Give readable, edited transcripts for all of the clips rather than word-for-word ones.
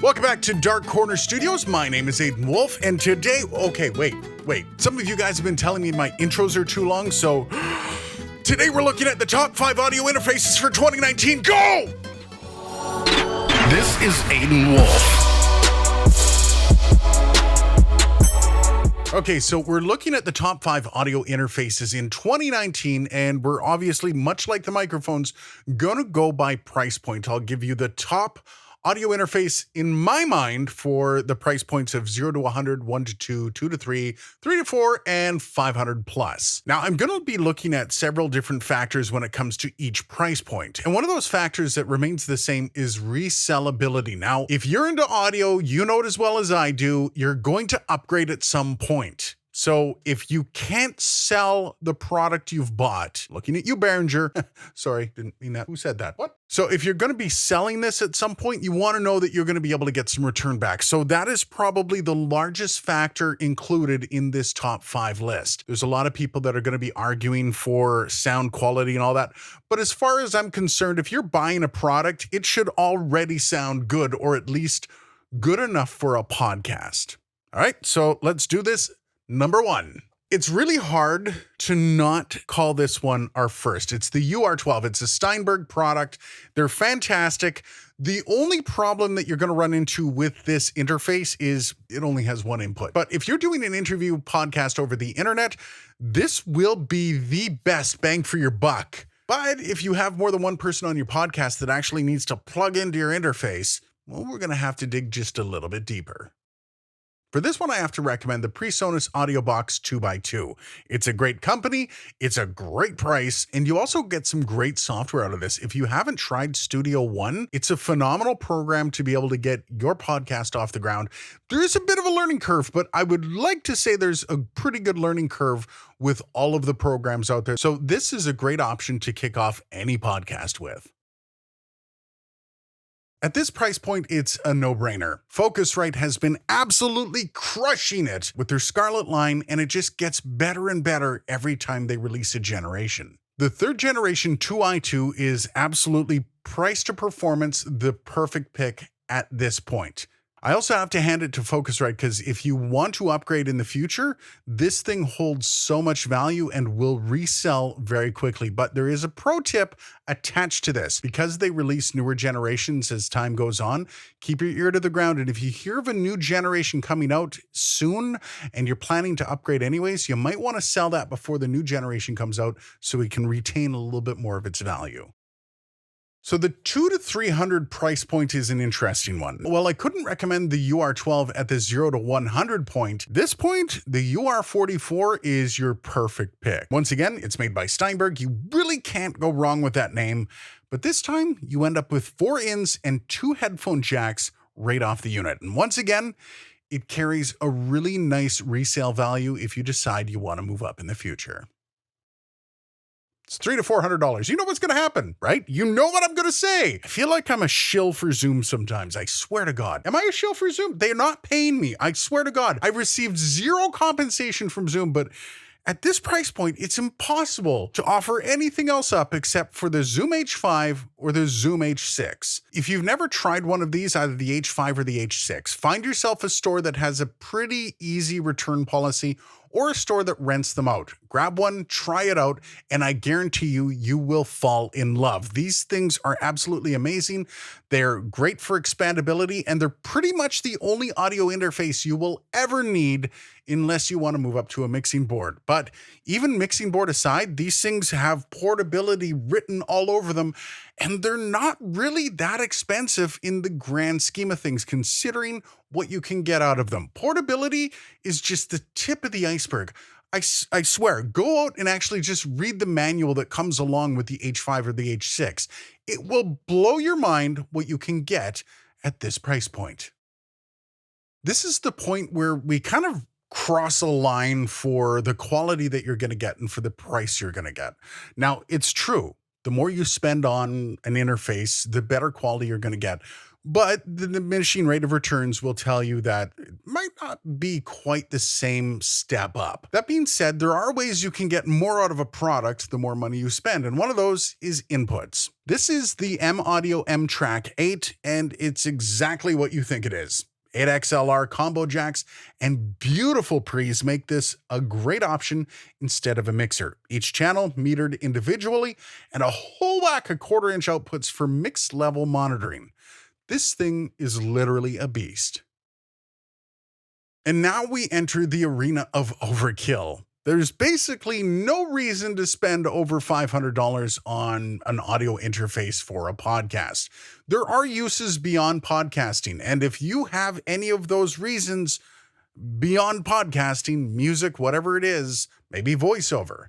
Welcome back to Dark Corner Studios. My name is Aiden Wolf, and today, wait. Some of you guys have been telling me my intros are too long, so today we're looking at the top 5 audio interfaces for 2019. Go! This is Aiden Wolf. Okay, so we're looking at the top 5 audio interfaces in 2019, and we're obviously, much like the microphones, gonna go by price point. I'll give you the top audio interface in my mind for the price points of 0 to 100, 1 to 2, 2 to 3, 3 to 4, and 500 plus. Now, I'm going to be looking at several different factors when it comes to each price point. And one of those factors that remains the same is resellability. Now, if you're into audio, you know it as well as I do, you're going to upgrade at some point. So if you can't sell the product you've bought, looking at you, Behringer, sorry, didn't mean that. Who said that? What? So if you're going to be selling this at some point, you want to know that you're going to be able to get some return back. So that is probably the largest factor included in this top 5 list. There's a lot of people that are going to be arguing for sound quality and all that. But as far as I'm concerned, if you're buying a product, it should already sound good, or at least good enough for a podcast. All right, so let's do this. Number 1. It's really hard to not call this one our first. It's the UR12. It's a Steinberg product. They're fantastic. The only problem that you're going to run into with this interface is it only has one input. But if you're doing an interview podcast over the internet, this will be the best bang for your buck. But if you have more than one person on your podcast that actually needs to plug into your interface, well, we're going to have to dig just a little bit deeper. For this one, I have to recommend the PreSonus AudioBox 2x2. It's a great company, it's a great price, and you also get some great software out of this. If you haven't tried Studio One, it's a phenomenal program to be able to get your podcast off the ground. There is a bit of a learning curve, but I would like to say there's a pretty good learning curve with all of the programs out there. So this is a great option to kick off any podcast with. At this price point, it's a no-brainer. Focusrite has been absolutely crushing it with their Scarlett line, and it just gets better and better every time they release a generation. The 3rd generation 2i2 is absolutely price to performance, the perfect pick at this point. I also have to hand it to Focusrite because if you want to upgrade in the future, this thing holds so much value and will resell very quickly. But there is a pro tip attached to this. Because they release newer generations as time goes on, keep your ear to the ground. And if you hear of a new generation coming out soon and you're planning to upgrade anyways, you might want to sell that before the new generation comes out so it can retain a little bit more of its value. So the 2 to 300 price point is an interesting one. While I couldn't recommend the UR12 at the 0 to 100 point, this point, the UR44 is your perfect pick. Once again, it's made by Steinberg. You really can't go wrong with that name. But this time, you end up with 4 ins and 2 headphone jacks right off the unit. And once again, it carries a really nice resale value if you decide you want to move up in the future. It's $300 to $400. You know what's going to happen, right? You know what I'm going to say. I feel like I'm a shill for Zoom sometimes. I swear to God. Am I a shill for Zoom? They're not paying me. I swear to God. I received 0 compensation from Zoom, but at this price point, it's impossible to offer anything else up except for the Zoom H5 or the Zoom H6. If you've never tried one of these, either the H5 or the H6, find yourself a store that has a pretty easy return policy or a store that rents them out. Grab one, try it out, and I guarantee you, you will fall in love. These things are absolutely amazing. They're great for expandability, and they're pretty much the only audio interface you will ever need unless you want to move up to a mixing board. But even mixing board aside, these things have portability written all over them, and they're not really that expensive in the grand scheme of things, considering what you can get out of them. Portability is just the tip of the iceberg. I swear, go out and actually just read the manual that comes along with the H5 or the H6. It will blow your mind what you can get at this price point. This is the point where we kind of cross a line for the quality that you're going to get and for the price you're going to get. Now, it's true. The more you spend on an interface, the better quality you're going to get. But the diminishing rate of returns will tell you that might not be quite the same step up. That being said, there are ways you can get more out of a product the more money you spend, and one of those is inputs. This is the MAudio MTrack 8, and it's exactly what you think it is. 8 XLR combo jacks and beautiful pre's make this a great option instead of a mixer. Each channel metered individually and a whole whack of 1/4-inch outputs for mixed level monitoring. This thing is literally a beast. And now we enter the arena of overkill. There's basically no reason to spend over $500 on an audio interface for a podcast. There are uses beyond podcasting, and if you have any of those reasons beyond podcasting, music, whatever it is, maybe voiceover,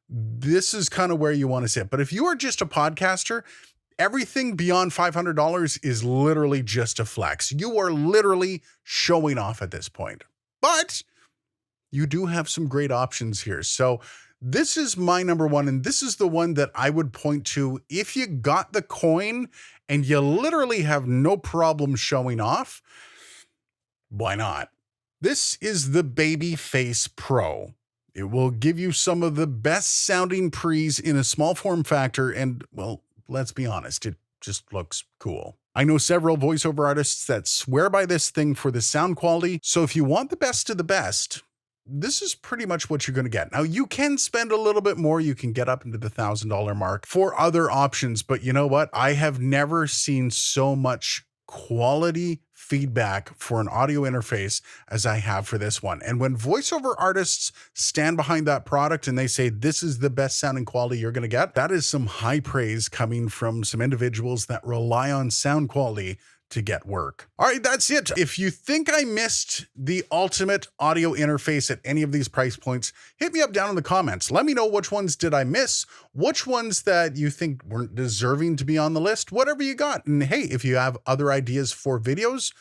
this is kind of where you want to sit. But if you are just a podcaster, everything beyond $500 is literally just a flex. You are literally showing off at this point. But you do have some great options here. So this is my number one, and this is the one that I would point to if you got the coin and you literally have no problem showing off. Why not? This is the Babyface Pro. It will give you some of the best sounding pre's in a small form factor, and well, let's be honest, it just looks cool. I know several voiceover artists that swear by this thing for the sound quality, so if you want the best of the best, this is pretty much what you're going to get. Now, you can spend a little bit more. You can get up into the $1,000 mark for other options, but you know what? I have never seen so much quality feedback for an audio interface as I have for this one. And when voiceover artists stand behind that product and they say, this is the best sounding quality you're going to get, that is some high praise coming from some individuals that rely on sound quality to get work. All right, that's it. If you think I missed the ultimate audio interface at any of these price points, hit me up down in the comments. Let me know which ones did I miss, which ones that you think weren't deserving to be on the list, whatever you got. And hey, if you have other ideas for videos,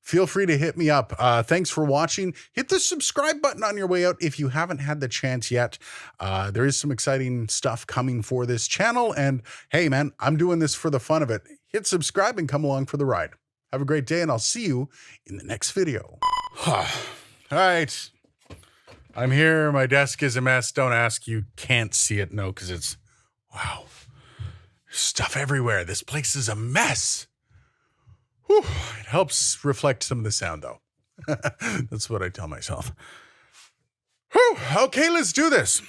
feel free to hit me up. Thanks for watching. Hit the subscribe button on your way out if you haven't had the chance yet. There is some exciting stuff coming for this channel. And hey, man, I'm doing this for the fun of it. Hit subscribe and come along for the ride. Have a great day, and I'll see you in the next video. All right. I'm here. My desk is a mess. Don't ask. You can't see it. No, because it's, wow. There's stuff everywhere. This place is a mess. Whew. It helps reflect some of the sound, though. That's what I tell myself. Whew. Okay, let's do this.